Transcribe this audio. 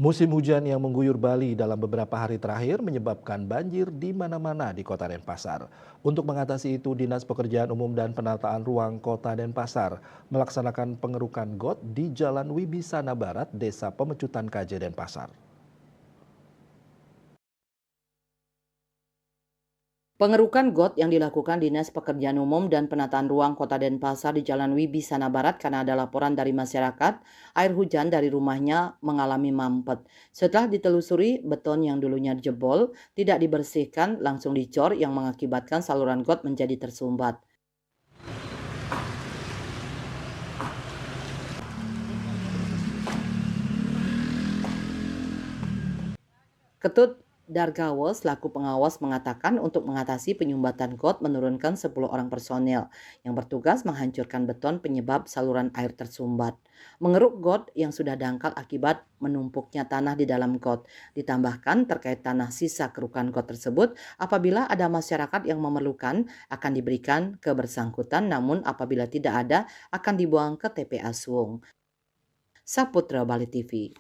Musim hujan yang mengguyur Bali dalam beberapa hari terakhir menyebabkan banjir di mana-mana di Kota Denpasar. Untuk mengatasi itu, Dinas Pekerjaan Umum dan Penataan Ruang Kota Denpasar melaksanakan pengerukan got di Jalan Wibisana Barat, Desa Pemecutan KJ Denpasar. Pengerukan got yang dilakukan Dinas Pekerjaan Umum dan Penataan Ruang Kota Denpasar di Jalan Wibisana Barat karena ada laporan dari masyarakat air hujan dari rumahnya mengalami mampet. Setelah ditelusuri, beton yang dulunya jebol tidak dibersihkan langsung dicor yang mengakibatkan saluran got menjadi tersumbat. Ketut Dargawo selaku pengawas mengatakan untuk mengatasi penyumbatan got menurunkan 10 orang personel yang bertugas menghancurkan beton penyebab saluran air tersumbat. Mengeruk got yang sudah dangkal akibat menumpuknya tanah di dalam got. Ditambahkan terkait tanah sisa kerukan got tersebut, apabila ada masyarakat yang memerlukan akan diberikan ke bersangkutan, namun apabila tidak ada akan dibuang ke TPA Suwung. Saputra Bali TV.